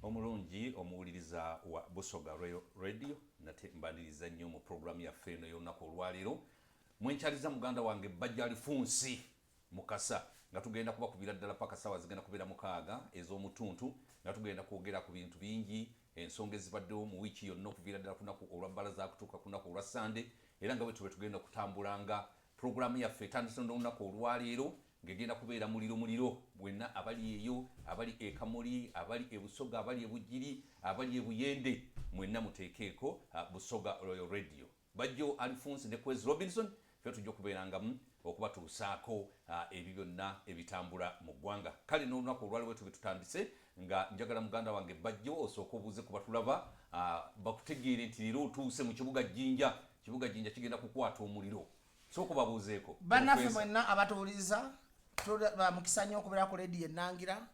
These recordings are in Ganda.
omulungi omuwuliriza wa Busoga Radio nate mbaliriza nnyo mu programu yaffe eno y'olunaku olwaleero mwenkyaliza muganda wange Bajjo alifunsi mukasa nga tugenda kubakubira ddala paka ssaawa zigenda kubeera mukaaga ez'omutuntu nga tugenda kwogera ku bintu bingi ensonga ezibaddewo mu wiiki yonna okuviira ddala ku lunaku olwabbalaza kutuuka ku lunaku olwa Sande era nga bwe tugenda kutambulanga programu yaffe etandise n'olunaku olwaleero ngegenda kubeera muliro bwenna abali eyo abali ekamuli abali ebusoga abali ebujiri abali ebuyende mwenna muteekeeko Busoga Royal Radio. Bajjo alifunsi ne Kwezi Robinson ffe tujja okubeerangamu okubatuusaako ebyo byonna ebitambula mu ggwanga. Kale n'olunaku olwaleero tutandise nga njagala muganda wange Bajjo osooka obuuze ku batulaba bakutegeere nti leero otuuse mu kibuga Jjinja kigenda kukwata omuliro. Sooka babuuzeeko bannaffe mwenna abatuwuliriza mukisa nnyo okubeera ku leediyo ennangira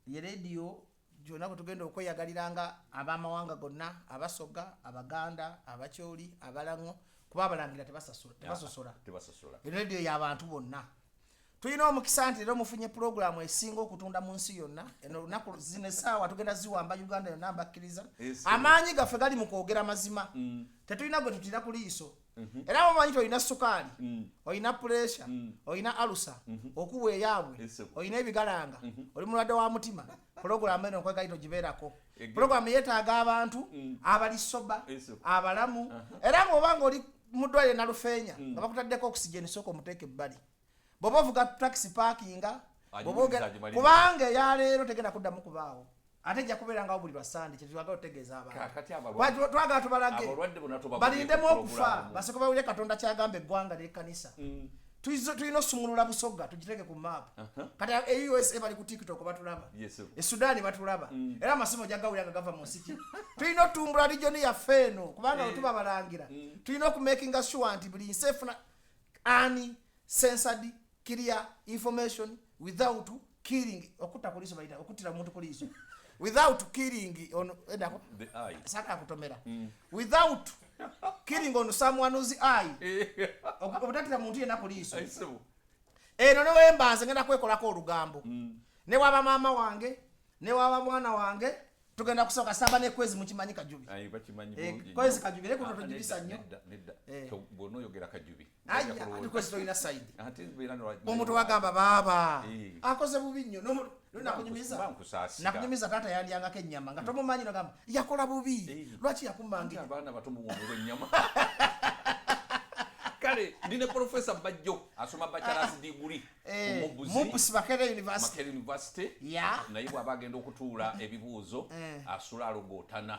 ye leediyo gyonna kwe tugenda okweyagaliranga ab'amawanga gonna abasoga abaganda abakyoli abalango kuba abalangira tebasosola leediyo y'abantu bonna. Tulina omukisa nti leero mufunye pulogulaamu esinga okutunda mu nsi yonna olunaku zino essaawa tugenda ziwamba Uganda yonna mbakkiriza amaanyi gaffe gali mu kwogera mazima tetulina gwe tutira ku liiso. Era mumanyi olina sukaali olina puresha olina alusa okuwa eyaabwe olina ebigalanga oli mulwadde wa mutima pulogulaamu eno nkwegaito gibeerako. Pulogulaamu yeetaaga abantu abali soba abalamu era ng'obanga oli mu ddwaliro nalufeenya nga bakutaddeko oxygen sooka omuteeka ebbali bw'oba ovuga taxi parkinga kubanga eyaleero tegenda kuddamu kubaawo ate ejja kubeerangawo buli lwa Sande kyetwagala otegeeza abantu twagala tubalage balindemu okufa basooka bawulire Katonda kyagamba eggwanga n'ekkanisa. Tulina osumulula Busoga tugiteke ku maapu kati e-USA bali ku TikTok batulaba e-Sudan batulaba era amasimu jagawulira gava mu nsi ki. Tulina otumbula region yaffe eno kubanga tuba balangira tulina okumakinga sure nti buli nsi efuna censored clear information without killing okutta kuliso bayita okuttira muntu kuliso without killing on the eye saka kutomera without killing on someone's eye okutatira muntu yena kuliso eno newe mbanze ngenda kwekolako olugambo ne waba mama wange ne waba mwana wange tugenda kusooka samba ne Kwezi mukimanyi Kajubi Kwezi Kajubi leko tujibisa nnyo bono yogera Kajubi Kwezi toyina side omuntu wagamba baba akoze bubi nnyo nakunyumiza taata yandyangako ennyama nga tomumanyi nogamba yakola bubi lwaki yakumangira abaana batomuwonera ennyama. Kale ndine Professor Bajjo asoma bachelor's degree Muhoozi Makerere University naye bw'aba agenda okutuula ebibuuzo asula alogotana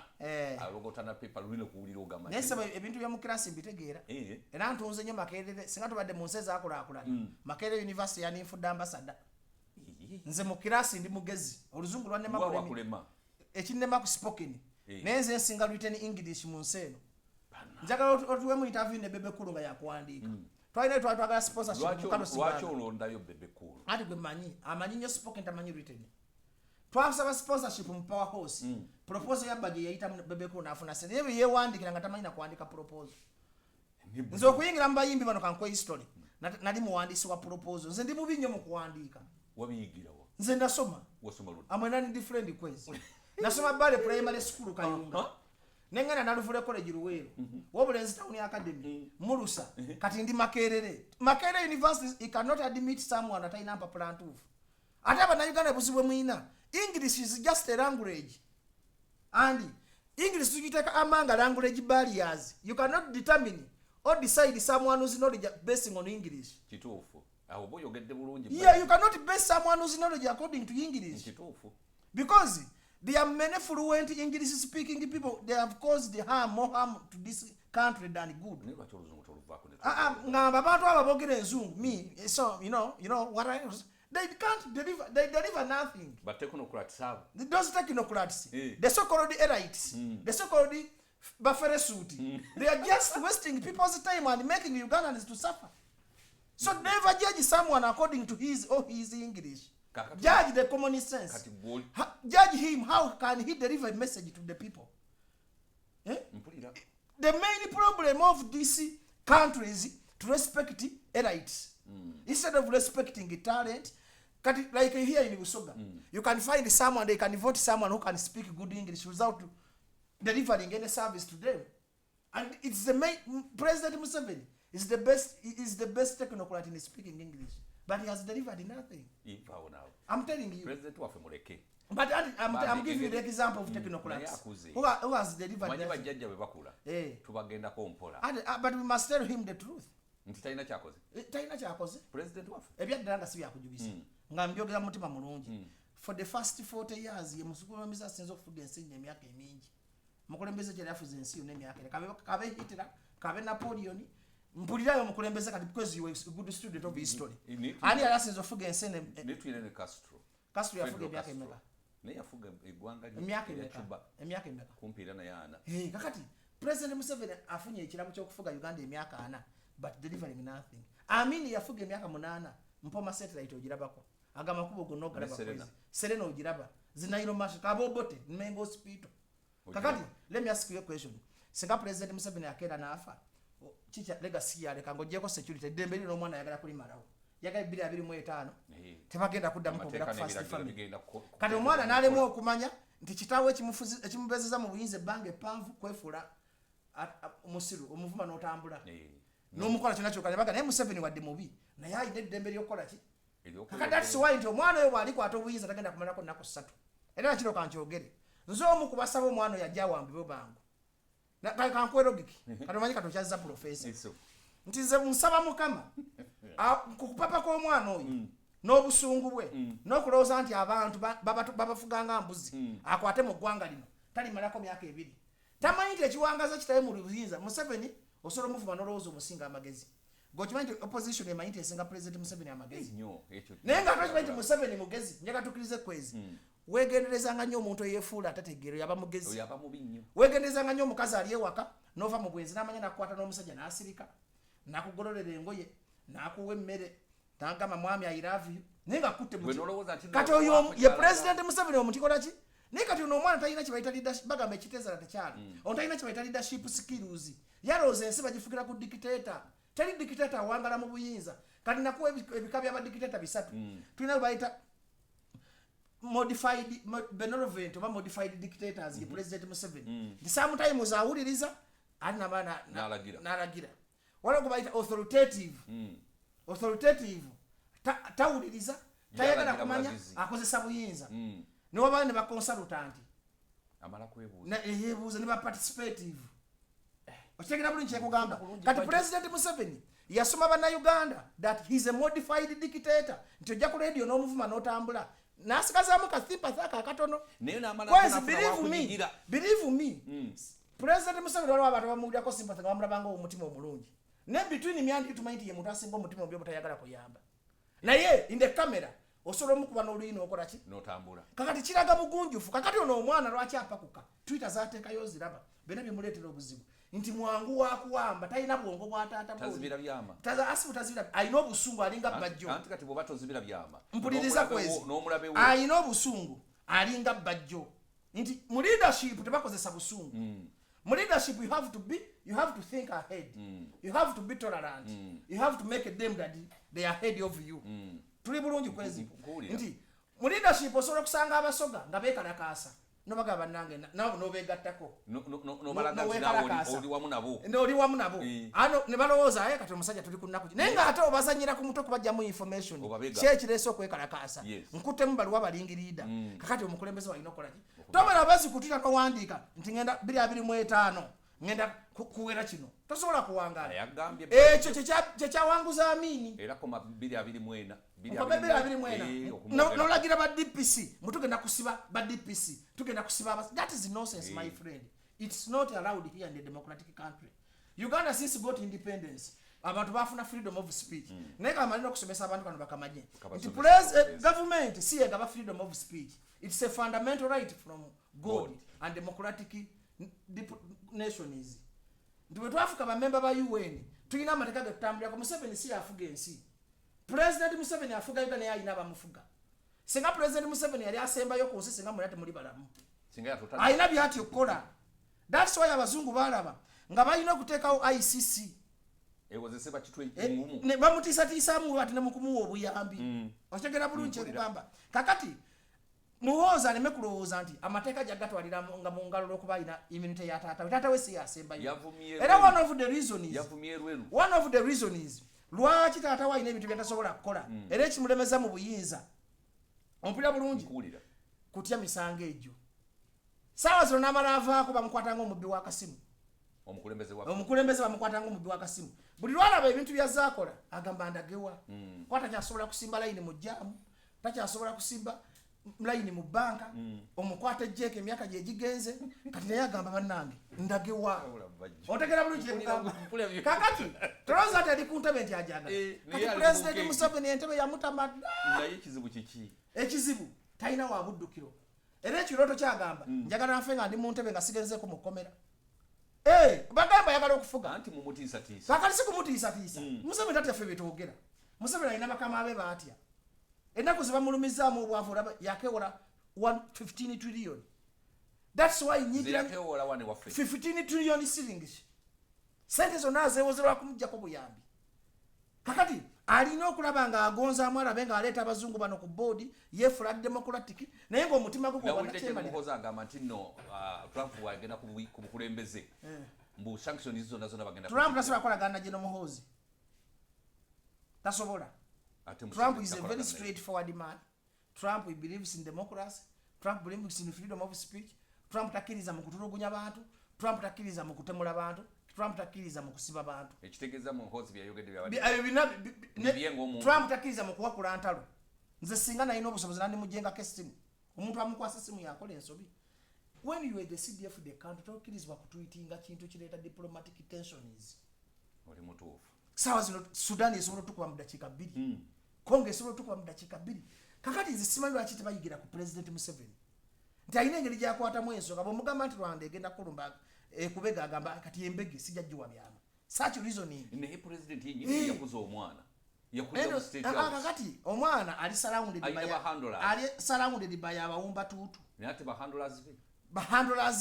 paper lulina okuwulira ogamba nesaba ebintu bya mu kirasi mbitegeera era ntunze nnyo Makerere singa tubadde mu nsi ezaakulaakulana Makerere University yaninfudde ambassador nze mu kirasi ndi mugezi oluzungu lwanema ekinnema ku spoken naye nze nsinga written English mu nsi eno. Njagala otuwe mu interview ne Bebe Kulu nga yakuwandiika twalina twagala sponsorship mu kano sibaga lwaki olondayo Bebe Kulu ati gwe amanyi nnyo spoken tamanyi written twasaba sponsorship mu Power Horse proposal ya Bajjo yayita Bebe Kulu n'afuna sente yewe yeewandikira nga tamanyi na kuwandika proposal. Nze okuyingira mu bayimbi bano kankwe history nali muwandiisi wa proposal nze ndi mubi nnyo mu kuwandiika. Wabiyigirawo nze ndasoma amwena ni different Kwezi nasoma Bale Primary School Kayunga nengana naluvule college Luweero wabula Nzita Town Academy Mulusa kati ndi Makerere University cannot admit someone atayina mpa plan tufu ate abannayuganda buzibwe mwina English is just a language and English tugiteka among language barriers. You cannot determine or decide someone who's knowledge basing on English. Kituufu aho boyo gedde bulungi you cannot base someone who's knowledge according to English. Kituufu because there are many fluent English speaking people. They have caused more harm to this country than good. Abantu ababogera enzungu me so you know what they can't deliver. They deliver nothing. But technocrats have. Those technocrats, the so-called elites, the so-called buffet suit, they are just wasting people's time and making Ugandans to suffer. So never judge someone according to his or his English. Judge the common sense. Judge him. How can he deliver a message to the people? The main problem of these countries to respect elites instead of respecting talent, kati like here in Busoga you can find someone, they can vote someone who can speak good English without delivering any service to them, and it's the main President Museveni is the best technocrat in speaking English, but he has delivered nothing. I'm telling you, President waffe muleke. But I'm giving you the example of technocrats who has delivered nothing. But we must tell him the truth. Talina kyakoze President waffe ebyaddanga si byakujubisa nga mbyogera mutima mulungi. For the first 40 years ye musukulumisa asinze okufuga ensi emyaka emingi. Mukulembeze gye yafuze ensi yonna emyaka kabe Hitler kabe Napoleon mpulirayo mukulembeze kati because you are a good student of history. Ani yasinze okufuga ensi ne Castro yafuga emyaka emeka ne yafuga eggwanga emyaka emeka kumpiira naye 4. Kakati President Museveni afunye ekirabo ky'okufuga Uganda emyaka 4 but delivering nothing. Amini yafuga emyaka 8 mpoma satellite ogirabako agama kubo gonna ogalaba Serena ogiraba zinairo mash kabobote Mengo hospital. Kakati let me ask you a question. Singa President Museveni akera nafa chicha legacy yale kangogyeko security dembe lino omwana yagala kulimalawo yagala 225 tebagenda kuddamu kwogera ku first family. Kati omwana n'alemu okumanya nti kitaawe ekimubezeza mu buyinza ebbanga eppanvu kwefuula musiru omuvuma n'otambula n'omukola kyonna kyokka nebaga naye Museveni wadde mubi naye ayina eddembe ly'okukola ki. Kakati that's why nti omwana oyo bw'alikwata obuyinza tagenda kumalako nnaku 3 era nakiro kankyogere nze omu kubasaba omwana oyo ajja awambibwe bangu kankwelogiki kati omanyi kati okyazza profesa nti nze nsaba Mukama kukupapa kw'omwana oyo n'obusungu bwe n'okulowooza nti abantu babafuganga mbuzi akwate mu ggwanga lino talimalako myaka 2 tamanyi nti ekiwangaza kitabe mu buyinza Museveni osobola omuvuma n'olowooza omusinga amagezi gwokimanyi nti opposition emanyi nti esinga President Museveni amagezi naye nga tokimanyi nti Museveni mugezi njaga tukirize kwezi wegenderezanga nnyo omuntu eyeefuula atategeero yaba mugezi wegenderezanga nnyo omukazi ali ewaka n'ova mu bwenzi n'amanya nakukwata n'omusajja n'asirika nakugololera engoye nakuwa emmere n'agamba mwami I love you naye nga kutte kati oyo ye President Museveni omutikola ki naye kati ono omwana talina kyebayita leadership bagamba ekiteezala tekyali ono talina kyebayita leadership skills yalowooza ensi bagifukira ku dictator teri dictator awangala mu buyinza kati nakuwa ebika by'abadictator 3 tulina bwe bayita modified benevolent oba modified dictators ye President Museveni nti sometimes awuliriza ali n'alagira waliwo gwe bayita authoritative tawuliriza tayagala kumanya akozesa buyinza niwabale ne baconsultant amala yeebuuza ne baparticipative okitegera bulungi kyekugamba kati President Museveni yasoma bannayuganda that he's a modified dictator nti ojja ku radio n'omuvuma n'otambula nasigazaamu kasympathy akatono kwezi believe me President Museveni waliwo abantu bamuwulirako sympathy nga bamulabanga omutima omulungi ne between myandi tumanyi nti ye muntu asinga omutima omubi obutayagala kuyamba naye in the camera osobola omukuba n'oluyina okola ki n'otambula kakati kiraga bugunjufu kakati ono omwana lwaki apakuka Twitter zaateekayo oziraba bena bimuleetera obuzibu nti mwangu wakuwamba talina bwongo bwataata tazibira byama tazibira alina obusungu alinga Bajjo anti kati bw'oba tozibira byama mpuliriza kwezi n'omulabe we alina obusungu alinga Bajjo nti mu leadership tebakozesa busungu mu leadership you have to think ahead you have to be tolerant you have to make them that they are ahead of you tuli bulungi kwezi nti mu leadership osobola okusanga abasoga nga beekalakaasa nobagaba nange nobegattako oli wamu nabo ano ne balowooza kati omusajja tuli ku nnaku naye nga ate obazanyira ku mutwe kubajjamu information kyekireese okwekalakaasa nkuttemu baluwa balingiriida kakati omukulembeze walina okukola ki tomala bazikutira nowandiika nti ngenda 225 ngenda kuwera kino tosobola kuwangaala ekyo kyekyawanguza Amini era koma 224 nolagira ba DPC mutugenda kusiba ba DPC tugenda kusiba that is nonsense my friend. It's not allowed here in the democratic country. Uganda since got independence abantu bafuna freedom of speech naye kamalina okusomesa abantu kano bakamanye nti government si egaba freedom of speech. It's a fundamental right from God and democratic nations. Nti bwe twafuka bamemba ba UN tulina amateeka getutambulirako. Museveni si yafuga ensi. President Museveni afuga Uganda naye alina abamufuga. Singa President Museveni yali asembayo ku nsi singa muli ate muli balamu alina byati okukola. That's why abazungu balaba nga balina okuteekawo ICC ewozese bakitwe kimumu ne bamutiisatiisaamu ate ne mukumuwa obuyambi okitegera bulungi ekugamba kakati Muhoozi aleme kulowooza nti amateeka jagatwalira nga mu ngalo lw'okuba alina immunity ya taata we taata we si yasembayo era one of the reasons lwaki taata we alina ebintu byatasobola kukola era ekimulemeza mu buyinza ompulira bulungi kutya misango egyo saawa zino n'amala avaako bamukwatanga omubbi w'akasimu omukulembeze bamukwatanga omubbi w'akasimu buli lwalaba ebintu byazaakola agamba ndagewa kwa takyasobola kusimba layini mu jjaamu takyasobola kusimba layini mu banka omukwata ejjeeko emyaka gye gigenze kati naye agamba bannange ndagewa otegera bulungi kakati tolowooza nti ali ku ntebe nti ajagala kati pulezidenti Museveni entebe yamutamadda naye ekizibu kiki ekizibu talina wa buddukiro era ekirooto kyagamba njagala nfe nga ndi mu ntebe nga sigenzeeko mu kkomera bagamba ayagala okufuga anti mumutiisatiisa kakati si kumutiisatiisa Museveni tataffe byetwogera Museveni alina bakama be baatya ennaku ze bamulumizaamu obwavu olaba yakewola 15 trillion that's why nyigira 15 trillion shillings sente zonna azeewozerwa kumuggyako buyambi kakati alina okulaba nga agonzaamu alabe nga aleeta abazungu bano ku boodi yeefula democratic naye ng'omutima Muhoozi agamba nti nno Trump agenda ku bukulembeze mbu sanctions zonna bagenda Trump tasobola kukolagana na General Muhoozi tasobola Trump is a very straightforward man. Trump believes in democracy. Trump believes in freedom of speech. Trump takkiriza mu kutulugunya bantu. Trump takkiriza mu kutemula bantu. Trump takkiriza mu kusiba bantu. Ekitegeeza Muhoozi byayogedde Trump takkiriza mu kuwakula ntalo. Nze singa nalina obusobozi nandimugyenga essimu. Omuntu amukwasa essimu yakola ensobi. When you are the CDF the country tokkirizibwa kutwitinga kintu kireeta diplomatic tensions. Oli mutuufu. Sawa zino Sudan esobola okutukuba mu dakiika 2. Kongo esobola okutukuba mu dakiika 2. Kakati nze simanyi lwaki tebayigira ku President Museveni. Nti alina engeri gyakwatamu ensonga bw'omugamba nti Rwanda egenda kulumba kubega agamba kati embege sijja jjuwa byama. Such reasoning. Naye President yenyini yakuza omwana. Yakulira mu State House. Kakati omwana ali surrounded by abawumba tuutu. Naye ate bahandlers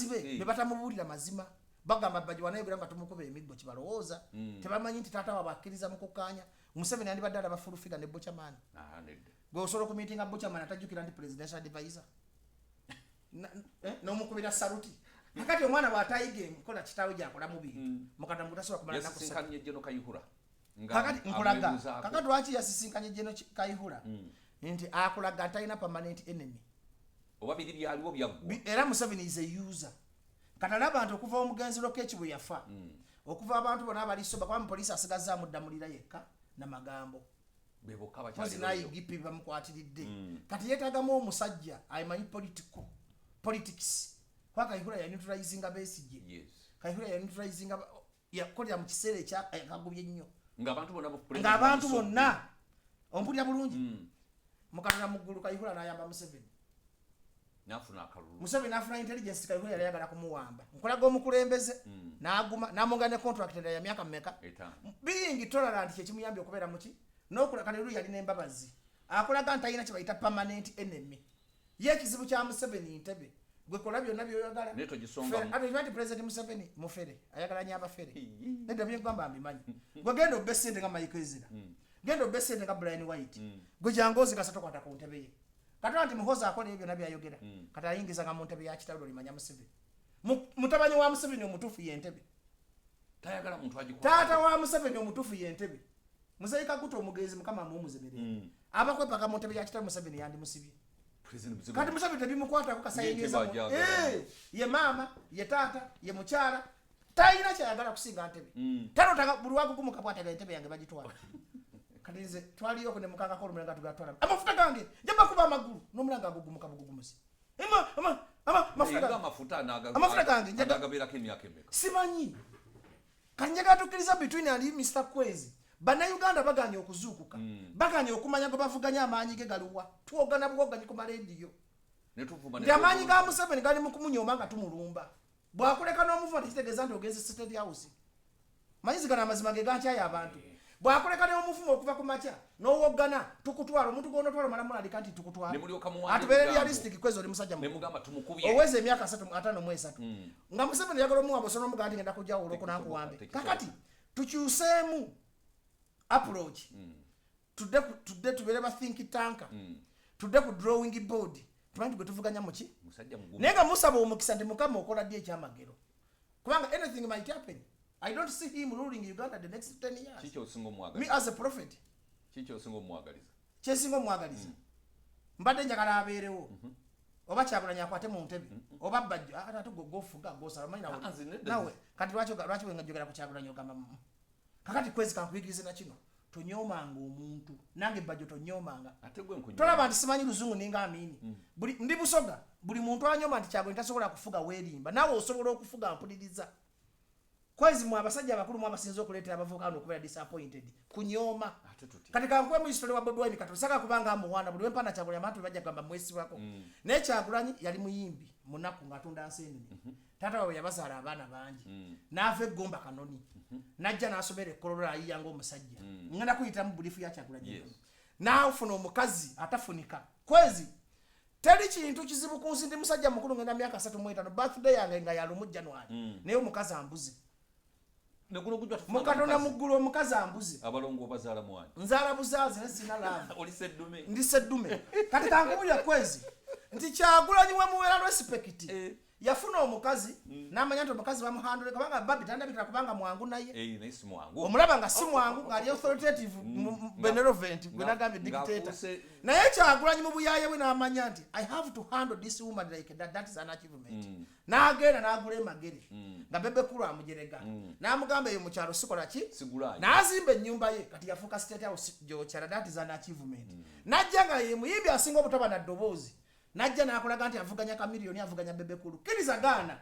be be batamubuulira mazima. Bagamba Bajjo naye biranga tumukuba emiggo kibalowooza tebamanyi nti taata wabakkiriza mu kukkaanya Museveni yandibadde alaba full figure ne Bochaman gwe osobola okumiitinga Bochaman atajjukira nti presidential advisor n'omukubira saluti kakati omwana bw'atayiga enkola kitaawe gyakola mubi mukata mutasobola kumala nakusinkanye Jeno Kayihura kakati nkulaga kakati lwaki yasisinkanye Jeno Kayihura nti akulaga talina permanent enemy oba biri byaliwo byaggwa era Museveni is a user katala abantu okuva omugenzi Lokechi bwe yafa okuva abantu bona abalisoba kwa poliisi asigaza muddamulira yekka na magambo beboka bakyali naye gipi bamukwatiridde kati yetagamu omusajja ayimanyi politics kwa Kayihura ya neutralizing Besigye Kayihura ya neutralizing yakolera mu kiseera ekyakagubye nnyo ng'abantu bonna ompulira bulungi mukatana muggulu Kayihura n'ayamba Museveni nafuna akalulu Museveni afuna intelligence Kayihura yali ayagala kumuwamba nkolaga omukulembeze n'aguma n'amunga ne contract ya myaka mmeka being tolerant kye kimuyambye okubeera muki n'okola Kayihura yali n'embabazi akolaga nti ayina kye bayita permanent enemy ye ekizibu kya Museveni Ntebe gwe kola byonna by'oyagala neto gisonga ati President Museveni mufere ayagala nya abafere nedda byegamba mbimanyi gwe genda obesente nga Mike Ezra genda obesente nga Brian White gwe jangozi kasatu kwata ku ntebe ye kata nti Muhoozi akola ebyo nabyo ayogera kata ayingiza nga mu ntebe ya kitalo limanya Museveni mutabanyi wa Museveni omutuufu ye Ntebe tayagala muntu agikuwa taata wa Museveni omutuufu ye Ntebe Musayi Kaguta omugenzi mukama mumuzemerera abakwepaka mu ntebe ya kitalo Museveni yandi musibye kati Museveni tebimukwata kukasayingiza ye mama ye taata ye mukyala tayina kyayagala kusinga ntebe tanotaka buli wagugumuka bwatega entebe yange bagitwala kanize twaliyo ko ne mukanga ko lumulanga tugatwala amafuta gange jamba kuba amagulu n'omulanga agugumuka bugugumusi amafuta gange njagabera kemyaka emeka simanyi kanjaga tukiriza between ali Mr. Kwezi bana Uganda baganye okuzuukuka baganye okumanya go bavuganya amaanyi ge galuwa tuogana bwoganye ku radio netuvuma ne amaanyi ga Museveni gali mu kumunyoma nga tumulumba bwakuleka n'omuvumo tekitegeza nti ogenze State House mayizigana amazima ge ganchaya abantu bwakuleka n'omuvumo okuva ku macha n'owogana tukutwala omuntu gono twala malamu ali kanti tukutwala atubere realistic Kwezi oli musajja ne mugamba tumukubye oweze emyaka 3 nga Museveni yagala omuwambo sono mugandi ngenda kujja oloko nankuwambe kakati tukyuseemu approach tudde tubere ba think tank tudde ku drawing board tumanyi gwe tuvuganya muki musajja mugumu nenga musaba omukisa ndi mukama okola ddi ekyamagero kubanga anything might happen. I don't see him ruling Uganda the next 10 years. Chicho osinga omwagaliza. Me as a prophet. Chicho osinga omwagaliza. Kyesinga omwagaliza. Mbadde njagala abeerewo. Oba Kyagulanyi akwate mu ntebe. Oba Bajjo ate gofuga gosala manyi nawe. Kati lwaki wenga jogera ku Kyagulanyi ogamba kakati kwezi kankuyigirize na kino. Tonyomanga omuntu. Nange Bajjo tonyomanga. Ate gwe nkunyoma. Tolaba nti simanyi luzungu ninga amini. Ndi Busoga. Buli muntu anyoma nti Kyagulanyi tasobola kufuga werimba. Nawe osobola okufuga mpuliriza. Kwezi mu abasajja abakulu mu abasinzo okuleetera abavukano okubeera disappointed kunyoma kati kankwe mu history wa Bobi Wine katosaka kubanga amuwana buli wempana Kyagulanyi abantu bajja gamba mwesi wako ne Kyagulanyi yali muyimbi munaku ngatunda nsenene tata wawe yabazaala abaana bangi n'ava eggomba kanoni najja n'asobera ekkololo ayiyanga omusajja ngenda kuyita mu bulifu ya Kyagulanyi n'afuna omukazi atafunika kwezi teri kintu kizibu ku nsi ndi musajja mukulu ngenda myaka 35 birthday yange nga ya lumu January naye omukazi ambuze Negulo kujwa Mukatona muggulo omukazi ambuze. Abalongo bazaala mwana. Nzaala buzazi nesina lava. Oli seddume. Ndi seddume. Kati kankubulya kwezi. Nti Kyagulanyi we muwera respect. Yafuna omukazi n'amanya nti omukazi bamuhandule kubanga babi tandabitira kubanga mwangu naye. Naisi mwangu. Omulaba nga si mwangu ngali authoritative benevolent gwenagambe dictator. Naye Kyagulanyi mu buyaye we n'amanya nti I have to handle this woman like that is an achievement. N'agenda n'agula emagere nga bebe kulu amujerega n'amugamba eyo mu kyalo sikola ki n'azimba ennyumba ye kati yafuuka state house gy'okyala that is an achievement n'ajja nga ye muyimbi asinga obutaba na ddoboozi n'ajja n'akolaga nti avuganya kamiliyoni avuganya bebe kulu kkiriza gaana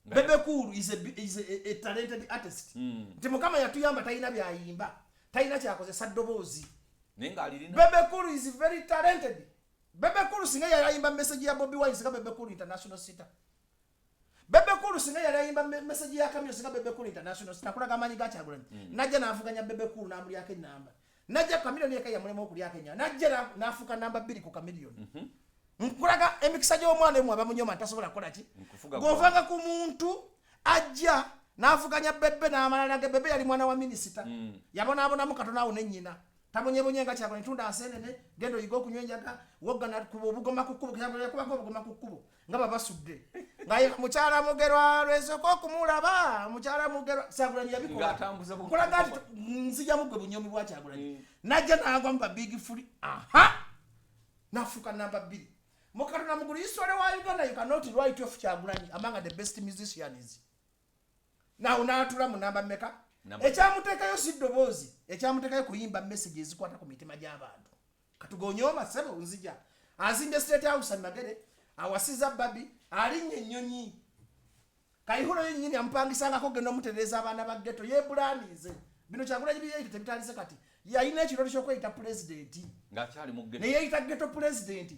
bebe kulu is a talented artist nti mukama yatuyamba talina byayimba talina kyakozesa ddoboozi bebe kulu is very talented bebe kulu singa yayimba message ya Bobi Wine singa bebe kulu international sita bebe kulu singa yayimba message ya Kamyo singa bebe kulu international sita kulaga amanyi ga Kyagulanyi najja n'avuganya bebe kulu n'amuli yake namba najja kamiliyoni yake yamulema okuli yake nya najja n'afuka namba 2 ku kamiliyoni nkulaga emikisa gy'omwana emu abamunyoma ntasobola kukola ki govanga ku muntu ajja n'avuganya bebe n'amalala ge bebe yali mwana wa minisita yabonabonamu katono awo n'ennyina tamunyebonyenga Kyagulanyi tunda asenene gendo yigo kunywenjaga wogana kubo bugoma kukubo Kyagulanyi kuba bugoma kukubo ngaba basudde ngaye mukyala mugerwa lwesoko kumulaba mukyala mugerwa Kyagulanyi yabikola ngatambuza kulaga nzija mugwe bunyomi bwa Kyagulanyi najja nagwa mba big free nafuka namba 2 mukatona mugulu history wa Uganda you cannot write off Kyagulanyi among the best musicians now natula mu namba meka ekyamutekayo siddobozi ekyamutekayo kuyimba message ezikwata ku mitima gy'abantu katugonyoma sebo nzija azimbe state house amagere awasiza babi alinye ennyonyi kayihulo yennyini ampangisangako genda omutereza abaana ba ghetto yebulanize bino Kyagulanyi biyeyita tebitalize kati yayina ekirolo ky'okweyita president ng'akyali mu ghetto neyeyita ghetto president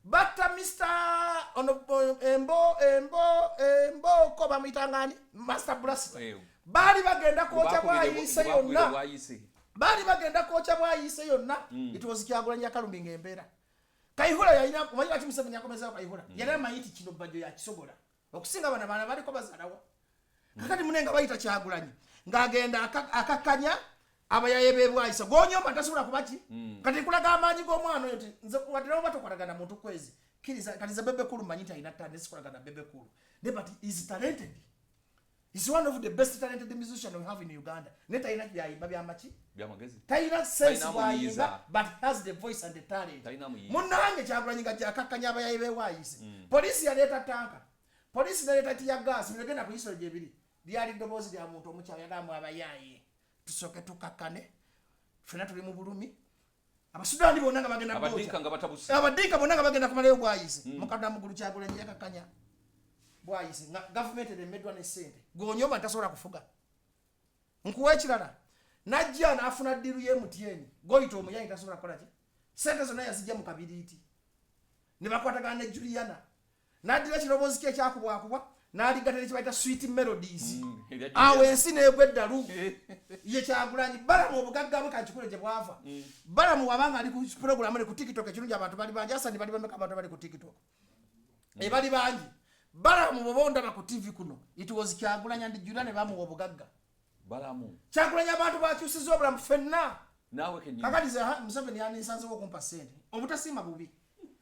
batta Mr. Embo ko bamuyitangani Master Blaster bali bagenda kocha bwayise yonna bali bagenda kocha bwayise yonna it was Kyagulanyi akalumbinga embeera kayihura yayina kumanyi ati Museveni yakomeza kayihura yali mayiti kino Bajjo yakisobola okusinga bana bali ko bazalawo kakati munenga bayita Kyagulanyi ngagenda akakanya abayaye bebwayise gonyoma tasobola kubaki kati kulaga amanyi g'omwana oyo nti nze wadirawo batokolagana muntu kwezi kaliza bebe kulu manyita ina tande sikolagana bebe kulu but is talented. He's one of the best talented musicians we have in Uganda. Neta ina byayimba byamachi byamagezi taina sense wayimba but has the voice and the talent munange Kyagulanyi akakanya abayaye bewayise police yaleta tanka police yaleta tiya gas ngenda ku history jebiri byali dobozi lya muntu omukyalo yagamu abayaye tusoke tukakane fena tuli mu bulumi abasudani bonanga bagenda abadinka nga batabusi abadinka bonanga bagenda kumaleyo bwayise mukadda mugulu Kyagulanyi yakakanya bwayise government emedwa ne sente gonyoma tasobola kufuga nkuwa ekirala najja n'afuna ddiru ye MTN goyita omuyayi tasobola kukola ki sente zonna yazijja mu kabiriiti ne bakwatagana ne Juliana n'addira ekiroboozi kye ekyakubwakubwa n'aligatera ekibayita sweet melodies awo ensi n'egwa eddalu ye Kyagulanyi balamu obugagga bwe kakikule gye bwava balamu wabanga ali ku program ne ku TikTok ekirungi abantu bali bangi asandi bali bameka abantu bali ku TikTok bali bangi balamu bobonda ba ku TV kuno it was Kyagulanyi and Juliana bamuwa obugagga balamu Kyagulanyi abantu bakyusiza obulamu ffenna nawe kenyini kakati ze Museveni yaninsanzewo okumpa ssente obutasiima bubi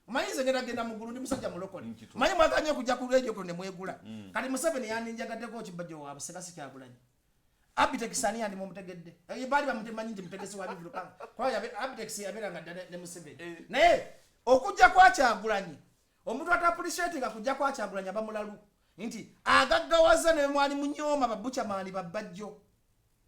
omanyi nze genda mu ggulu ndi musajja mulokole omanyi mwaganye okujja ku radio kuno ne mwegula kati Museveni yaninjagaddeko Bajjo wa Busekasi Kyagulanyi Abitex ani yandi mumutegedde bali bamutemanyi nti mutegesi wa bivulukanga kwa Abitex yaberanga ne Museveni naye okujja kwa Kyagulanyi omuntu atappreciatinga kujja kwa Kyagulanyi abamulalu nti agaggawaza ne mwali munyoma babuchamani Bajjo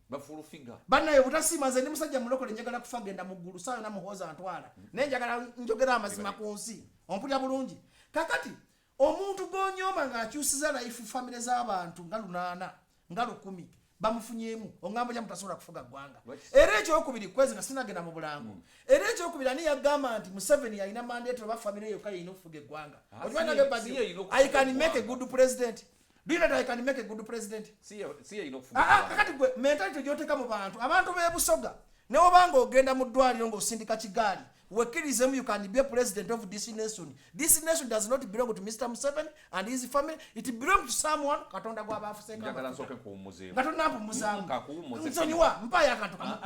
bafulu figa banaye butasiima nze ndi musajja mulokole njagala kufa genda mu ggulu sayo na Muhoozi antwala naye njagala njogera amazima ku nsi ompulya bulungi kakati omuntu gonyoma ng'akyusiza life family z'abantu nga 8 nga 10 bamufunyemu ongambo ya mutasobola kufuga ggwanga era ekyokubiri kwezi nga sinagenda mu bulango era ekyokubiri ani yagamba nti Museveni yalina mandate oba family yokka yina okufuga eggwanga ojwanaga Bajjo I can make a good president. Do you know that I can make a good president? See you know. Kakati gwe mentality gyoteka mu bantu abantu bebusoga ne obanga ogenda mu ddwaliro ng'osindika kigaali wekirizemu you can be a president of this nation. This nation does not belong to Mr. Museveni and his family. It belongs to someone katonda gw'abafuse njagala nsoke kuwumuzeemu katonda mpumuzamu kakuwumuze nsonyiwa mpaya akantu kamu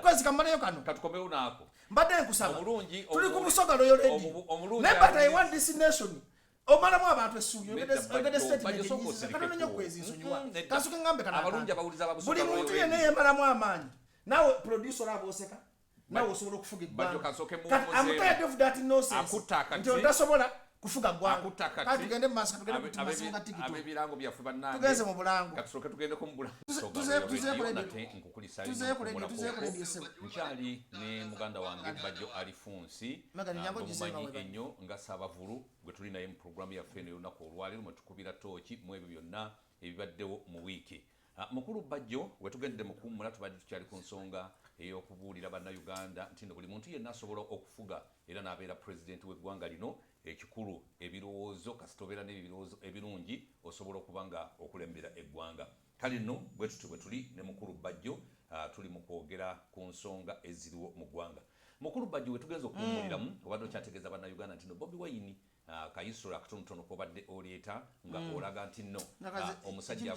kwezi kamaleyo kano katukomewo naako mbadde nkusaba omulungi tuli ku busoga loyo ledi ne but I want this nation omalamu abantu essuubi ogede statement katonda kwezi nsonyiwa kasuke ngambe kana abalungi abawuliza ababusoga buli muntu yenna yemalamu amaanyi nawe producer aboseka nawe osobola okufuga Bajjo eggwanga kasoke mu I'm tired of that nonsense nti otasobola kufuga ggwanga kati tugende mu maaso tugende kutumasinga tikiti abebirango byaffe bannange tugenze mu bulango katusoke tugendeko mu bulango nkyali ne muganda wange Bajjo alifunsi mumanyi ennyo nga Ssaabavulu gwe tuli naye mu programu yaffe eno y'olunaku olwaleero mwe tukubira tooki mu ebyo byonna ebibaddewo mu wiiki mukulu Bajjo wetugendere mu kuwummula tubadde tukyali ku nsonga ey'okubuulira bannayuganda nti buli muntu yenna asobola okufuga era n'abeera pulezidenti w'eggwanga lino ekikulu ebirowoozo kasita obeera n'ebirowoozo ebirungi osobola okuba nga okulembera eggwanga kale nno bwe tuti bwe tuli ne mukulu Bajjo tuli mu kwogera ku nsonga eziriwo mu ggwanga mukulu Bajjo wetugenza okuwummuliramu obadde okyategeeza bannayuganda nti no Bobi Wine kayisula akatonotono kobadde oleeta nga olaga nti nno omusajja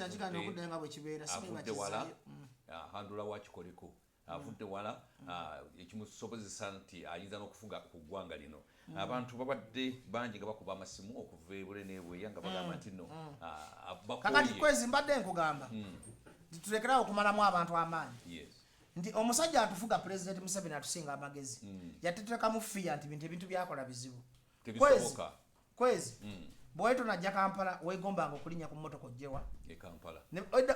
avudde wala handula wakikoleko avudde wala ekimusobozesa nti ayinza n'okufuga ku ggwanga lino abantu babadde bangi nga bakuba amasimu okuva ebule n'ebweya nga bagamba nti nno kakati kwezi mbadde nkugamba tulekerawo okumalamu abantu amaanyi nti omusajja atufuga President Museveni atusinga amagezi yatetekamu fiya nti bintu byakola bizibu kwezi bw'oyita najja Kampala weegombanga okulinnya ku mmotoka ojjewa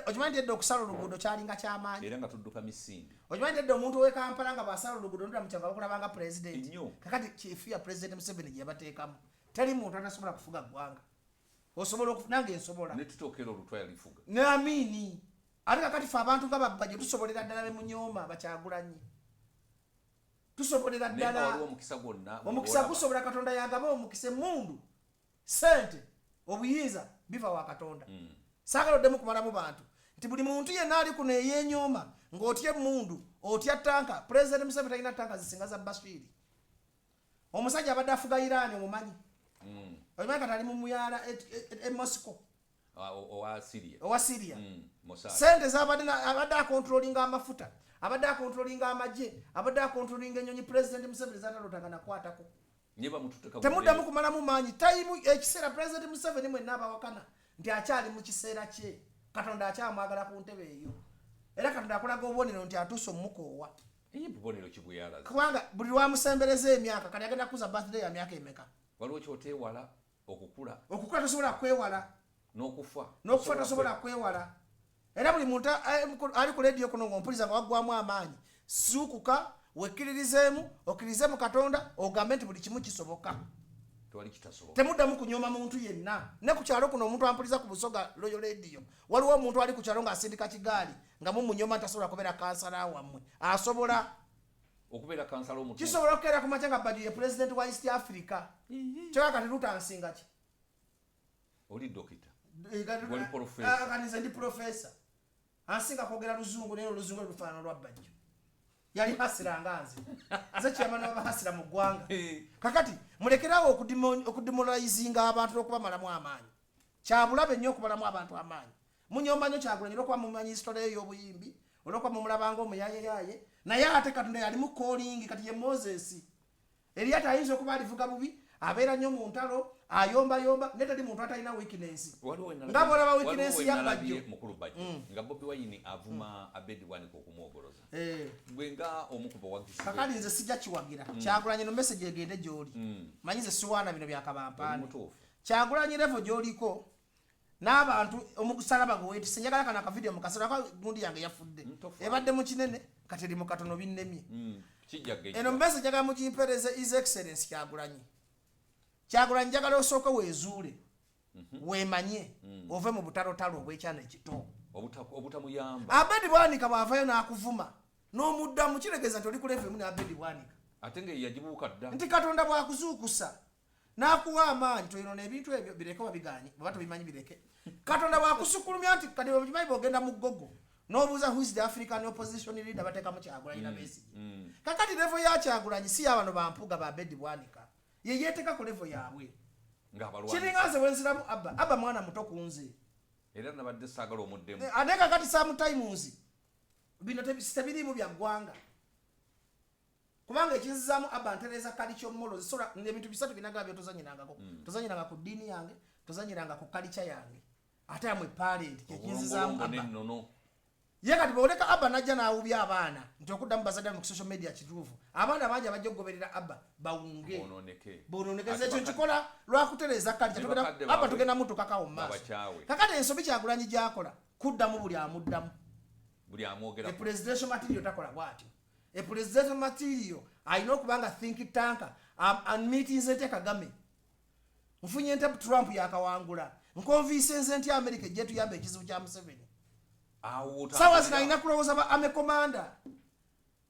okimanyi nti edda okusala oluguudo kyalinga ky'amaanyi era nga tudduka misinde okimanyi nti edda omuntu ow'e Kampala nga bw'asala oluguudo ndula mu kyanga bakulabanga pulezidenti kakati kyefiya President Museveni gye yabateekamu teri muntu atasobola kufuga ggwanga osobola nange nsobola ne tutookera olutwaya lifuga n'amiini ate kakati fe abantu nga Bajjo tusobolera ddala be munyooma Bakyagulanyi tusobolera ddala omukisa gusobola Katonda yagaba omukisa emmundu sente obuyinza biva wa Katonda saagaloddemu kumalamu bantu nti buli muntu yenna ali kuno eyenyooma ng'otya emmundu otya tanka President Museveni talina tanka zisinga za Bashiri omusajja abadde afuga Iran omumanyi omanyi kati ali mu muyala e Moscow owa Syria sente zabadde akontrolinga amafuta abadde akontrolinga amagye abadde akontrolinga ennyonyi President Museveni zatalotanga nakwatako temuddamu kumalamu maanyi tayimu ekiseera President Museveni mwenna abawakana nti akyali mu kiseera kye Katonda akyamwagala ku ntebe eyo era Katonda akolaga obubonero nti atuuse omukoowa kubanga buli lwamusembereza emyaka kati agenda kuza birthday ya myaka emeka waliwo kyoteewala okukula tosobola kwewala n'okufa tosobola kwewala era buli muntu ali ku radio kuno ng'ompuliza nga waggwamu amaanyi suukuka wekkiririzeemu okkirizeemu Katonda ogambe nti buli kimu kisoboka temuddamu kunyooma muntu yenna ne ku kyalo kuno omuntu ampuliza ku busoga loyo radio waliwo omuntu ali ku kyalo ng'asindika kigaali nga mumunyooma ntasobola kubeera kansala wammwe asobola okubeera kansala omuntu kisobola okukeera ku makya nga Bajjo ye president wa East Africa kyokka kati lutansinga ki oli dokita kanize ndi profesa ansinga kwogera luzungu naye oluzungu lufaanana lwa Bajjo yali hasira nga nze kyamana abahasira mu ggwanga kakati mulekerawo okudemoralizinga abantu n'okubamalamu amaanyi kyabulabe nnyo okubalamu abantu amaanyi munyomba nnyo Kyagulanyi olwokuba mumanyi history y'obuyimbi olwokuba mumulabanga omuyayeyaye naye ate Katonda yali mu calling kati ye Moses Eriyata ayinza okuba alivuga bubi abeera nnyo mu ntalo ayomba netali muntu atalina weakness nga bwolaba weakness ya Bajjo mukulu Bajjo nga Bobi Wine avuma Abedi Bwanika okumwogoloza gwe nga omukuba wagize kakali nze sijja kiwagira Kyagulanyi no message egende gy'oli manyi nze siwaana bino bya kabampaani Kyagulanyi level gy'oliko n'abantu omusalaba gwe weetise njagala kana ka video mukasera kwa gundi yange yafudde ebadde mu kinene kati eri mu katono binnemye eno message njagala mugimpereze His Excellency Kyagulanyi njagala osooke weezuule weemanye ove mu butalotalo obwekyana ekito obutamuyamba Abedi Bwanika bw'avayo n'akuvuma n'omuddamu kiregeza nti oli ku level emu ne Abedi Bwanika ate nga yagibuuka dda nti Katonda bw'akuzuukusa n'akuwa amaanyi toyino n'ebintu ebyo bireke wabiganye baba tobimanyi bireke Katonda bw'akusukulumya nti kati okimanyi bw'ogenda mu ggogo n'obuuza who is the African opposition leader bateekamu Kyagulanyi na Besigye kakati level ya Kyagulanyi si y'abano bampuga ba Abedi Bwanika ye yeeteka ku level yaabwe kiringa nze wenziramu Abba mwana muto ku nze era nabadde saagala omuddemu ate kakati sometimes bino tebiriimu bya ggwanga kubanga ekinzizaamu Abba ntereza kalicho mmolo zisola ebintu bisatu binagala byo tozanyiranga ku ddiini yange tozanyiranga ku kalicha yange ate amwe parent ekinzizaamu Abba ye kati bwoleka Abba najja n'awubya abaana nti okuddamu bazadde mu social media kituufu abaana bangi abajja okugoberera Abba bawunge boononekeza ekyo nkikola lwakutereza kalicha Abba tugenda mutukakawo mu maaso kakati ensobi Kyagulanyi gy'akola kuddamu buli amuddamu buli amwogera presidential material takola bwatyo presidential material alina okuba nga think tank meetings ente Kagame nfunye ente Trump yakawangula nkonvinsense ntya America ejja tuyamba ekizibu kya Museveni sawa zina alina kulowooza ba ame commander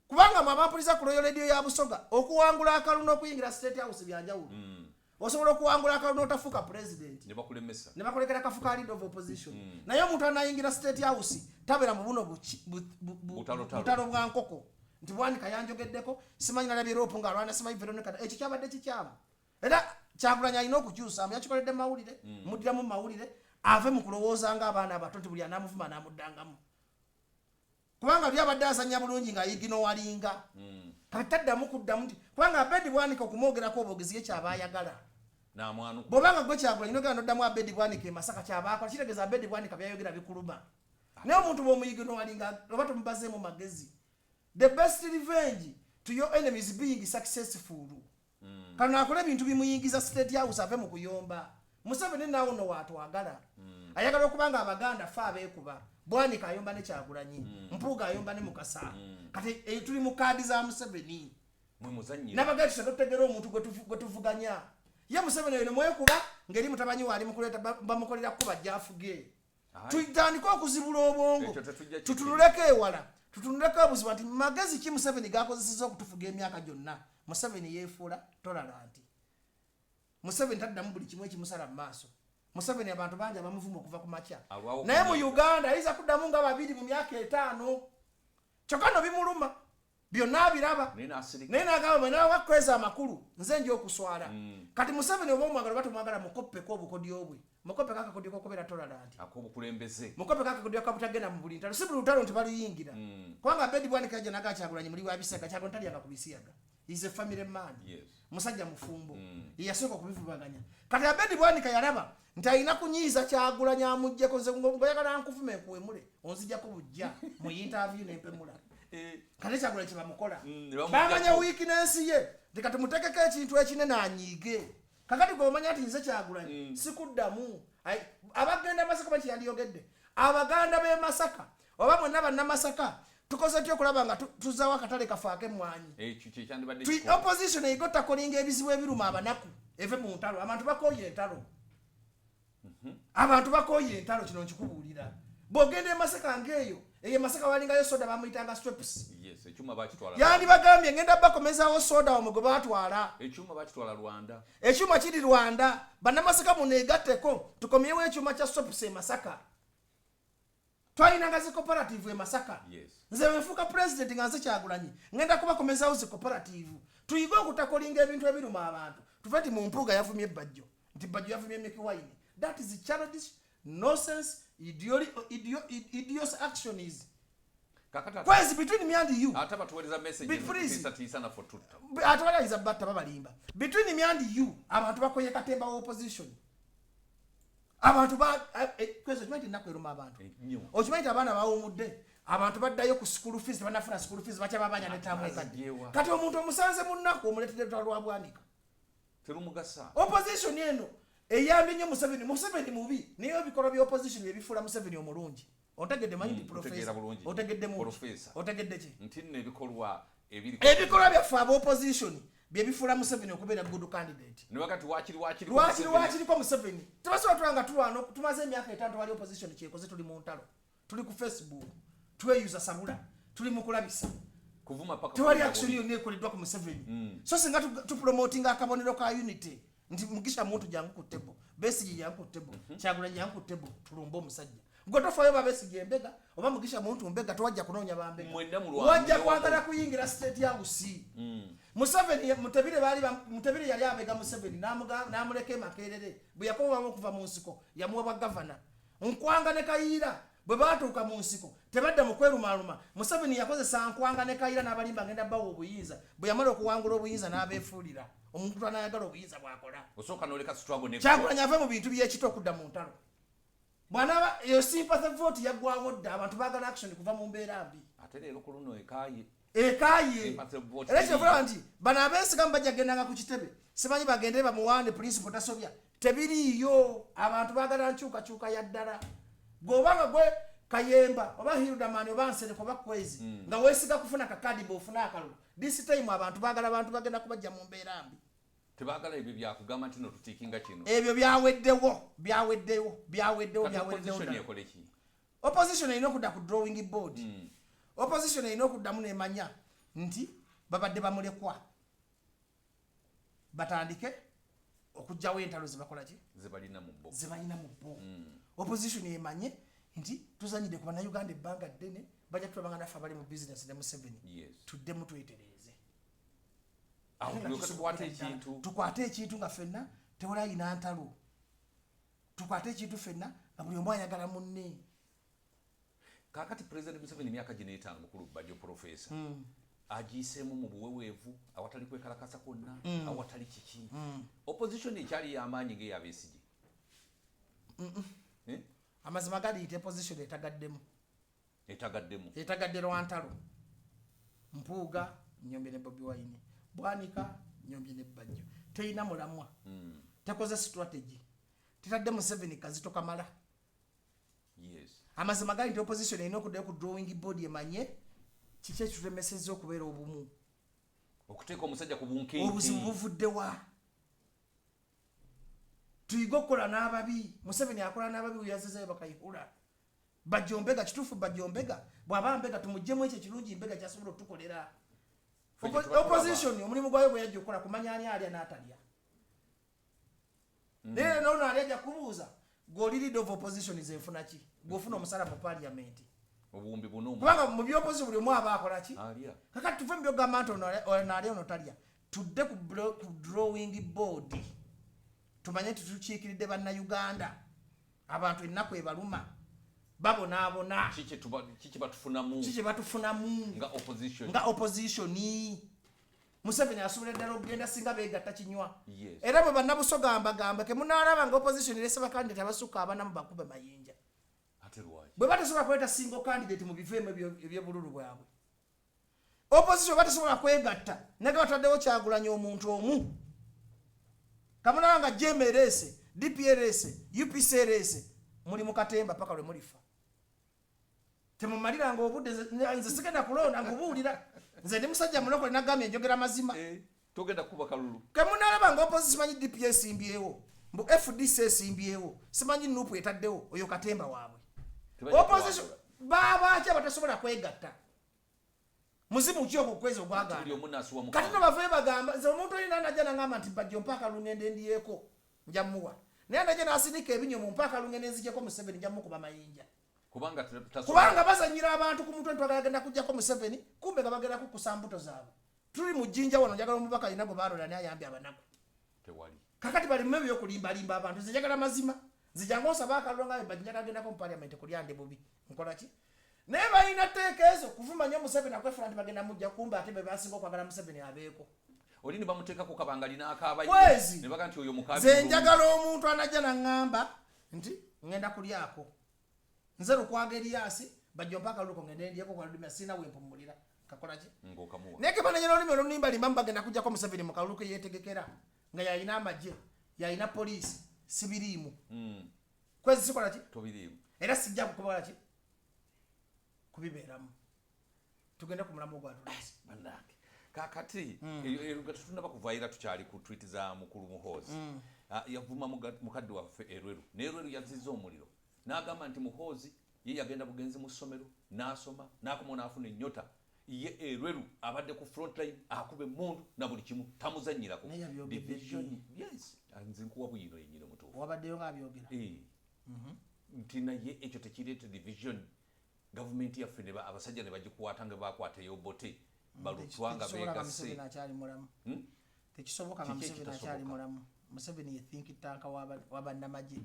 kubanga mwabampulisa ku Royal Radio ya Busoga okuwangula akalulu okuyingira State House byanjawulo osobola okuwangula akalulu otafuuka president ne bakulemesa ne bakulekera kafuka leader of opposition naye omuntu anayingira State House tabeera mu buno butalo bwa nkoko nti Bwanika yanjogeddeko simanyi nalabye rope nga alwana simanyi Veronica ekyo kyabadde kikyamu era Kyagulanyi alina okukyusa yakikoledde mawulire muddiramu mawulire ave mu kulowooza nga abaana abato nti buli anaamuvuma n'amuddangamu kubanga byabadde azanya bulungi ng'ayigino walinga kati taddamu kuddamu nti kubanga Abedi Bwanika okumwogerako obwogezi ye kyaba ayagala bw'obanga gwe Kyagulanyi nogera noddamu Abedi Bwanika e Masaka kyabaakola kitegeeza Abedi Bwanika byayogera bikuluma naye omuntu bw'omuyigino walinga oba tomubazeemu magezi the best revenge to your enemies being successful kana akole ebintu bimuyingiza State House ave mu kuyomba Museveni nawo no watwagala ayagala okubanga abaganda fa abeekuba Bwanika ayomba ne Kyagulanyi Mpuuga ayomba ne Mukasa kati tuli mu kaadi za Museveni mwe muzanyi nabagati tutegera omuntu gwe tuvuganya ye Museveni eno mwekuba ngeri mutabanyi wali mukuleta bamukolera kuba jafuge tutandika okuzibula obwongo tutululeke ewala tutunuleko obuzibu nti magezi ki Museveni gakozeseza okutufuga emyaka gyonna Museveni yeefuula tolerant Museveni taddamu buli kimu ekimusala mu maaso Museveni abantu bangi abamuvuma okuva ku makya naye mu Uganda ayinza kuddamu nga babiri mu myaka 5 kyokka no bimuluma byonna biraba naye n'agamba nawe wakweza amakulu nze nja okuswala kati Museveni oba omwagala oba tomwagala mukoppeko obukodyo bwe mukoppe kakakodyo kokubeera tolerant ak'obukulembeze mukoppe kakakodyo kabutagenda mu buli ntalo si buli lutalo nti baluyingira kubanga Abedi Bwanika yajja naga Kyagulanyi muli wa Bisega Kyagulanyi talyanga ku bisiyaga is a family man musajja mufumbo yasooka okubivubaganya kati Abedi Bwanika yalaba nti alina kunyiiza Kyagulanyi amuggyeko nze ngoyagala nkufume nkuwemule onzijjako bujja mu interview n'empemula kati Kyagulanyi kyebamukola bamanya weakness ye nti kati mutegeko ekintu ekinene anyiige kakati gw'omanya nti nze Kyagulanyi sikuddamu abagenda Masaka bakyeyandiyogedde abaganda b'e Masaka oba mwenna bannamasaka tukoze tyo kulaba nga tuzawo akatale kafaako emmwanyi opposition egotakolinga ebizibu ebiruma abanaku eve mu ntalo abantu bakooye entalo abantu bakooye entalo kino nkikubuulira bw'ogenda e Masaka ng'eyo eyo Masaka walingayo soda bamuyitanga streps yandi bagambye ngenda bakomezawo soda omwe gwe baatwala ekyuma kiri Rwanda bannamasaka muneegatteko tukomyewo ekyuma kya streps e Masaka twalinanga zi cooperative e Masaka nze wenfuuka president nga nze Kyagulanyi ngenda kubakomezawo zi cooperative tuyige okutakolinga ebintu ebiruma abantu tuve nti mu Mpuuga yavumye Bajjo nti Bajjo yavumye Mickey Wine that is childish nonsense idios action is kakata kwezi between me and you ataba tuweleza message tisa na for tutta atwala iza batta babalimba between me and you abantu bakoye katemba wa opposition abantu ba kwezi chimenti nakweluma abantu ochimaita abana bawumudde abantu baddayo ku school fees banafuna school fees bacha babanya netamu kati omuntu omusanze munnako omuletedde talwa bwanika terumugasa opposition eno eyambi nnyo Museveni mubi niyo bikolo bya opposition byebifuula Museveni omulungi otegedde manyi professor otegedde mu professor otegedde ki ntinne ebikolwa ebikolwa bya abo opposition byebifuula Museveni okubeera good candidate ne wakati wakiri ko Museveni tubasoba twanga tulwano tumaze emyaka 5 wali opposition kyekoze tuli mu ntalo tuli ku Facebook tweyuza sabula tuli mu kulabisa kuvuma paka tuwali action yo nekoleddwa ku Museveni so singa tu promoting akabonero ka unity nti mugisha muntu jangu ku table Besigye jangu ku table Kyagulanyi jangu ku table tulumba omusajja ngotofayo ba Besigye mbega oba mugisha muntu mbega twajja kunoonya bambega wajja kwagala kuyingira state yangu si Museveni Mutebire yali abega Museveni namuleke makerere bwe yakoba okuva mu nsiko yamuwa governor nkwanga ne Kayira bwe batuuka mu nsiko tebadda mu kwerumaluma Museveni yakozesa nkwanga ne Kayira n'abalimba ngenda bawo obuyinza bwe yamala okuwangula obuyinza n'abeefuulira omuntu anayagala obuyinza bwakola osooka n'oleka struggle ne Kyagulanyi ave mu bintu by'ekito okudda mu ntalo bwana eyo sympathy vote yaggwawo dda abantu baagala action kuva mu mbeera mbi ate leero ku luno ekaaye era kyevula nti bano abeesigamu bajja gendanga ku kitebe simanyi bagende bamuwaane principal tasobya tebiriiyo abantu baagala nkyukakyuka ya ddala gobanga gwe Kayemba oba Hildamani oba Nsereko oba Kwezi nga weesiga kufuna kakadi bofuna akalulu this time abantu baagala abantu bagenda kubajja mu mbeera mbi tebagala ebyo byakugamba nti no tutiikinga kino ebyo byaweddewo opposition erina okudda ku drawing board opposition erina okuddamu nemanya nti babadde bamulekwa batandike okujjawo entalo zebakola ki zebalina mu bo opposition emanye nti tuzanyidde ku bannayuganda ebbanga ddene bajja tutulabanga naffe abali mu business ne Museveni tuddemu twetereeze tukwate ekintu nga ffenna tewalaayina ntalo tukwate ekintu ffenna nga buli omu ayagala munne kakati president Museveni myaka gino 5 mukulu Bajjo professor agiseemu mu buweweevu awatali kwekalakasa kwonna awatali kiki opposition ekyali y'amaanyi ng'eya Besigye amazima galiyita opposition etagadde lwantalo Mpuuga Nnyombe ne Bobi Wine Bwanika Nnyombe ne Bajjo teyina mulamwa tekoze strategy tetadde Museveni kazito kamala amazima gali nti opposition erina okuddayo ku drawing board emanye kiki ekitulemesezza okubeera obumu okuteeka omusajja ku bunkenke obuzibu buvuddewa tuyiga okukola n'ababi Museveni akola n'ababi weyazezayo bakayihula Bajjo mbega kituufu Bajjo mbega bw'aba mbega tumuggyemu ekyo ekirungi mbega kyasobola otukolera opposition omulimu gwayo bwe yajja okukola kumanya ani alya n'atalya naye n'ono ali ajja kubuuza g'oli leader of opposition zenfuna ki gw'ofuna omusala mu parliament obuwumbi buno kubanga mu by'opposition buli omu aba akola ki kakati tuve mu byogamba nti ono alya ono talya tudde ku drawing board tumanye nti tukiikiridde bannayuganda abantu ennaku ebaluma babonaabona kiki batufunamu nga opposition Museveni asobola ddala okugenda singa beegatta kinywa era bwe bannabusoga mbagamba ke munaalaba nga opposition erese bakandidate abasukka abana mu bakube mayinja bwe batasobola kuleeta single candidate mu biveemu ebyobululu bwabwe opposition batasobola kwegatta naga bataddewo Kyagulanyi omuntu omu kamunaba nga JM erese DP erese UPC erese muli mu katemba paka lwe mulifa temumalira nga obudde nze sigenda kulonda ngubuulira nze ndi musajja mulokole nagambye enjogera mazima togenda kuba kalulu kemunalaba nga opposition simanyi DP esimbyewo mbu FDC esimbyewo simanyi nupu etaddewo oyo katemba waabwe opposition babaki abatasobola kwegatta muzimu ki okukweza ogwaganda kati no bavayo bagamba nze omuntu olina najja nangamba nti Bajjo mpaka lungende ndiyeko njamuwa naye najja nasindika ebinyomo mpaka lungende nzijeko Museveni njamukuba mayinja kubanga bazanyira abantu ku mutwe ntwagenda kujjako Museveni kumbe nga bagenda kukusa mbuto zaabwe tuli mu jjinja wano njagala omubaka alina gwe balola naye ayambye abanaku kakati bali mu ebyo okulimbalimba abantu nze njagala mazima nzijango osaba Akaliro nga Bajjo kagenda mu parliament kulyande bubi nkola ki naye balina teekezo kuvuma nnyo Museveni akwefuna nti bagenda mujja kumba ate be basinga okwagala Museveni abeeko oli ne bamuteekako kabanga lina akaaba kwezi ne baga nti oyo mukazi nze njagala omuntu anajja naŋŋamba nti ngenda kulyako nze Lukwago Eriasi Bajjo mpaka luko ngende ndiyeko kwa ludumya sina wempumulira kakola ki ng'okamuwa naye kebanajja n'olulimi olunimba limba bagenda kujjako Museveni mu kalulu ke yeetegekera nga yalina amagye yalina poliisi sibiriimu kwezi sikola ki tobiriimu era sijja kukola ki kubibeeramu tugende ku mulamu ogwatulasi bannange kakati tunaba kuvaira tukyali ku tweet za mukulu Muhoozi yavuma mukadde waffe Erweru n'Erweru yazizza omuliro n'agamba nti Muhoozi ye yagenda bugenzi mu ssomero n'asoma n'akoma n'afuna ennyota ye Erweru abadde ku frontline akube emmundu na buli kimu tamuzannyirako division yes nze nkuwa buyino yennyini mutuufu wabaddeyo ng'abyogera nti naye ekyo tekireeta division gavumenti yaffe abasajja ne bagikwata nga bakwatayo bote balutwanga begase tekisoboka nga Museveni akyali mulamu Museveni ye think tank wabannamagye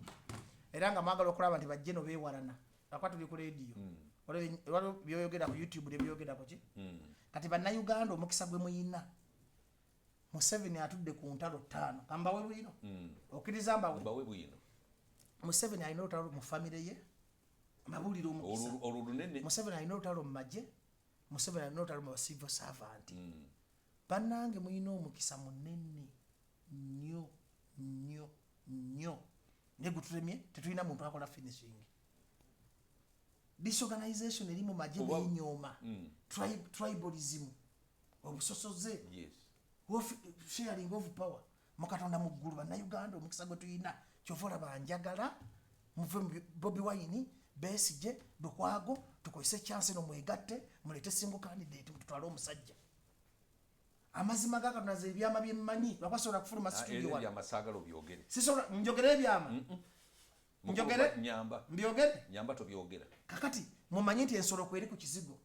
era nga mwagala okulaba nti bajje no beewalana akwa tuli ku radio waliwo byoyogera ku YouTube ne byogera ku ki kati bannayuganda omukisa gwe muyina Museveni atudde ku ntalo 5 kambawe bwino okkiriza mbawe bwino Museveni alina olutalo mu famire ye mabulira omukisa olunene Museveni alina olutalo mu magye Museveni alina olutalo mu civil servant bannange muyina omukisa munene nnyo nnyo nnyo ne gutulemye tetulina muntu akola finishing disorganization eri mu magye n'enyooma tribalism obusosoze sharing of power mu Katonda mu ggulu bannayuganda omukisa gwe tulina kyova olaba njagala muve Bobi Wine Besigye Lukwago tukozese chance no mwegatte mulete single candidate tutwale omusajja amazima ga Katonda ze ebyama byemmanyi lwakwasobola kufuluma studio wano amasagalo byogere sisobola njogere ebyama njogere nyamba byogere nyamba tobyogera kakati mumanyi nti ensolo kweri ku kizigo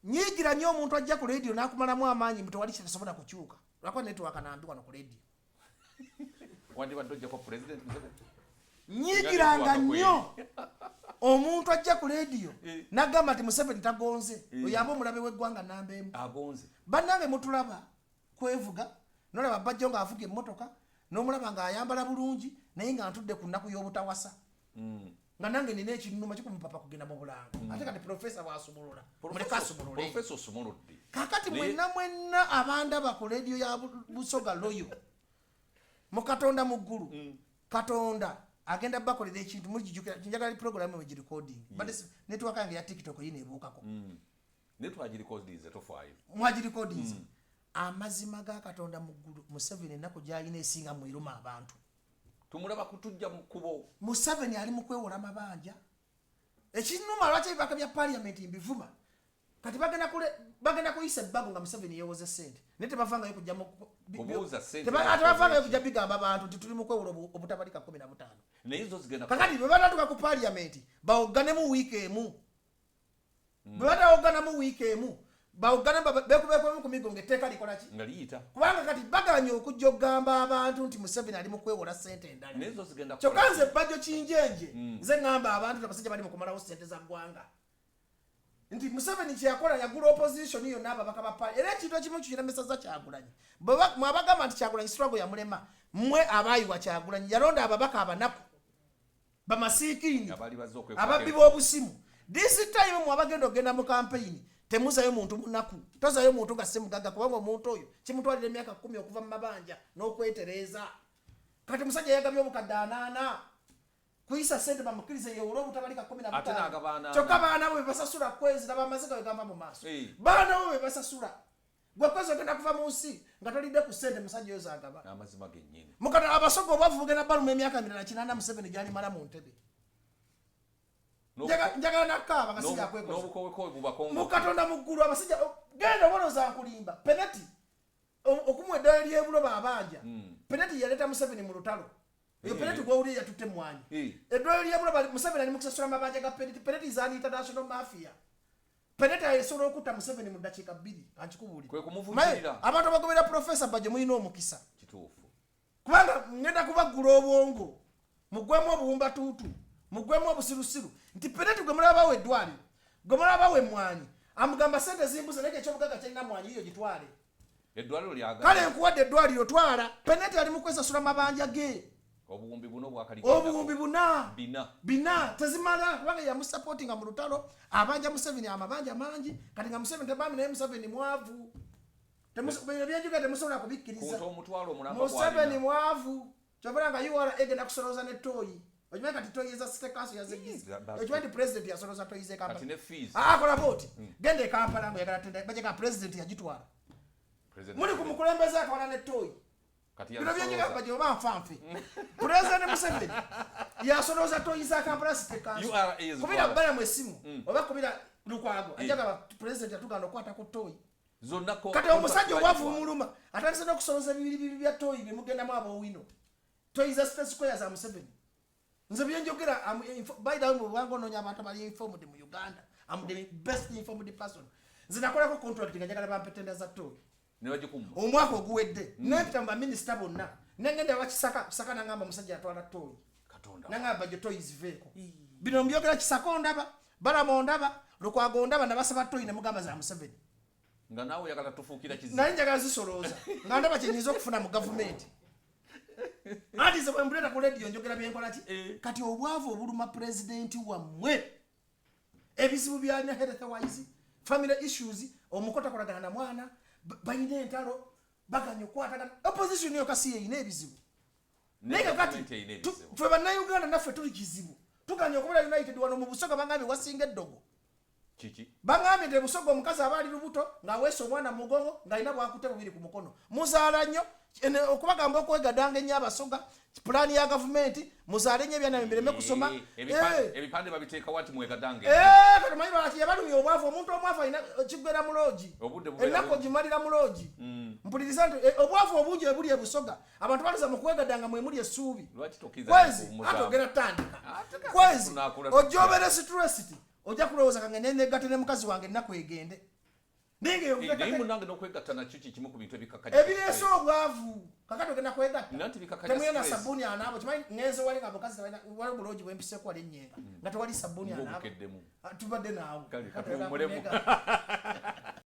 nyigira nnyo omuntu ajja ku radio n'akumalamu amaanyi mutewali kitasobola kukyuka lwakwa network nambi wano ku radio wandi badojja kwa president nyigiranga nnyo omuntu ajja ku radio n'agamba nti Museveni tagonze oyaba omulabe w'eggwanga namba emu agonze bannange mutulaba kwevuga nolaba Bajjo ng'avuga emmotoka n'omulaba ng'ayambala bulungi naye nga ntudde ku nnaku y'obutawasa nga nange nina ekinuma kikumupapa kugenda mu Bulango ate kati profesa bwasumulula muleka asumulule profesa osumuludde kakati mwenna abandaba ku radio ya Busoga loyo mu Katonda mu ggulu Katonda agenda bakolera ekintu mujijukira njagala program we recording but network yange ya TikTok yine ebuukako network recording ze tofayo mwaji recordings amazima ga Katonda mu ggulu Museveni nako gyalina esinga mu iruma abantu tumulaba kutujja mu kubo Museveni ali mu kwewola mabanja ekinuma lwaki baka bya parliament mbivuma kati bagenda kuyisa ebbago nga Museveni yewoze sente nete bavangayo kujja mu kubuuza sente tebavangayo kujja bigamba abantu nti tuli mu kwewola obutabalika 15 nezo zigenda kakati bwe banatuka ku parliament baogane mu week emu bwe bataogana mu week emu baogane bekubeko ku migongo etteeka likola ki nga liyita kubanga kati baganye okujja okugamba abantu nti Museveni ali mu kwewola sente endala nezo zigenda kyokka nze Bajjo kinjenje nze ngamba abantu abasajja bali mu kumalawo sente za ggwanga nti Museveni kyeyakola yagula opposition iyo n'ababaka ba pale era ekintu ekimu kiremeseza Kyagulanyi mwabagamba nti Kyagulanyi struggle ya mulema mmwe abayiwa Kyagulanyi yalonda ababaka abanaku bamasiikini ababbi b'obusimu this time mwabagenda ogenda mu campaign temuzayo muntu munaku tozayo muntu nga semugaga kubanga omuntu oyo kimutwalira emyaka 10 okuva mu mabanja n'okwetereza kati musajja yagabye omukadde 8 kuyisa sente bamukirize ye olwo butabalika 15 ate n'agabaana kyokka baana bo bebasasula kwezi n'abamazika begamba mu maaso baana bo bebasasula gwe kwezi ogenda kuva mu nsi nga tolidde ku sente musajja oyo zagaba amazima gennyini mukata abasogo obwavu bugenda baluma emyaka 8 Museveni gy'alimala mu ntebe njagala nakkaaba nga siga kwekoza mu Katonda mu ggulu abasajja genda oboloza nkulimba penati okumuwa eddala ly'ebuloba abanja penati yaleeta Museveni mu lutalo eyo penati gwawulire yatutte mmwanyi eddala ly'ebuloba Museveni ali mu kusasula amabanja ga penati is an international mafia penati ayesobola okutta Museveni mu ddakiika 2 ankikubuulira abantu abagobera Profesa Bajjo mulina omukisa kituufu kubanga ngenda kubaggula obwongo mugwemu obuwumba tutu mugwemu obusirusiru nti peneti gwe mulabawo eddwaliro gwe mulabawo emmwanyi amugamba sente zimbuze naye ekyobugaga kyalina mwanyi yiyo gitwale eddwaliro lyagala kale nkuwadde eddwaliro twala peneti ali mu kwesasula mabanja ge obuwumbi buno bwakaliko obuwumbi bina tezimala kubanga yamusupportinga mu lutalo abanja Museveni amabanja mangi kati nga Museveni tebambi naye Museveni mwavu byenjuga temusobola kubikkiriza Museveni mwavu kyobera nga URA egenda kusoloza ne toyi okimanyi kati toyi eza state council yazegiza okimanyi nti president yasoloza toyi ze Kampala akola boti genda e Kampala ngo yagala tenda bajeka president yagitwala muli ku mukulembeze atwala ne toyi bino byenjuga Bajjo banfanfe president Museveni yasoloza toyi za Kampala state council kubira bala mwesimu oba kubira lukwago ajaga president atuganda okwata ku toyi kati omusajja obwavu muluma atandise n'okusoloza bibiri bya toyi bemugenda abo wino toyi za state square za Museveni nze byenjogera by the way wango nonya abantu bali informed mu Uganda am the best informed person zinakolako contract nga njagala bampetenda za toyi omwaka oguwedde nepitamba minister bonna nengende wakisaka kusaka nangamba musajja atwala toyi nangamba Bajjo toyi ziveeko bino mbyogera kisako ndaba balamo ndaba lukwago ndaba nabasaba toyi ne mugamba za Museveni nga nawe yakala tufuukira kizibu nali njagala zisoloza nga ndaba kyenyiza okufuna mu gavumenti ati ze bwembuleta ku radio njogera byenkola ki kati obwavu obuluma president wammwe ebizibu byalina health wise family issues omukota kolagana na mwana bayina entalo baganya okwatagana opposition yo kasi yeyina ebizibu naye kati twe bannayuganda naffe tuli kizibu tuganya okubeera united wano mu Busoga bangambye wasinga eddogo bangambye nti Busoga omukazi abaali lubuto ng'aweesa omwana mu mugongo ng'alina bwakute bubiri ku mukono muzaala nnyo okubagamba okwegadanga ennyo Abasoga pulaani ya gavumenti muzaale nnyo ebyana bireme kusoma ebipande babiteeka wati mwegadange kati manyi bati yabalumya obwavu omuntu omwavu alina kiggwera mu loogi ennaku ogimalira mu loogi mpuliriza nti obwavu obungi ebuli e Busoga abantu baliza mu kwegadanga mwemuli essuubi kwezi ate ogenda tandika kwezi ojja obeera stressed ojja kulowooza kange nenegatte ne mukazi wange ennaku egende naye munange n'okwegatta nakyo kikimu ku bintu ebireese obwavu kakati ogenda kwegatta temuyina sabbuuni anaabo kimanyi ngenze wali nga mukazi wali buloogi bwempiseeko wali ennyenga nga tewali sabbuuni anaabo tubadde naawe